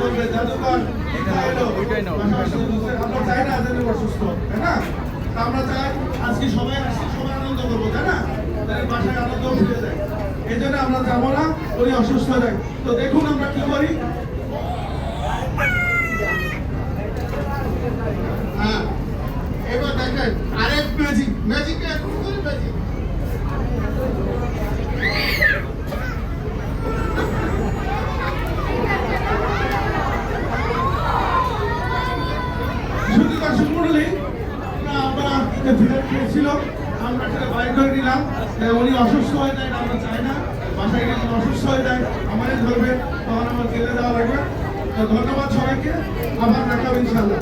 বলবে জাদুকর আমরা চাই না যে অসুস্থ, তাই না? আমরা চাই আজকে সবাই আসছি, সবাই আনন্দ করবো, তাই না? বাসায় আনন্দ ফিরে যায়, এই জন্য আমরা যাবো না, উনি অসুস্থ হয়ে যায়। তো দেখুন আমরা কি করি। হ্যাঁ, এবার দেখেন আরেক ম্যাজিক, ম্যাজিক এখন করে ম্যাজিক। শুধু দর্শক মন্ডলী, আমরা ভিড় খেয়েছিল, আমরা সেটা বাইর করে নিলাম। উনি অসুস্থ হয়ে যায়, আমরা চাই না বাসায় গেলে অসুস্থ হয়ে যায়, আমাদের ধরবে, তখন আমার জেলে দেওয়া লাগবে। তো ধন্যবাদ সবাইকে, আবার দেখা হবে ইনশাআল্লাহ।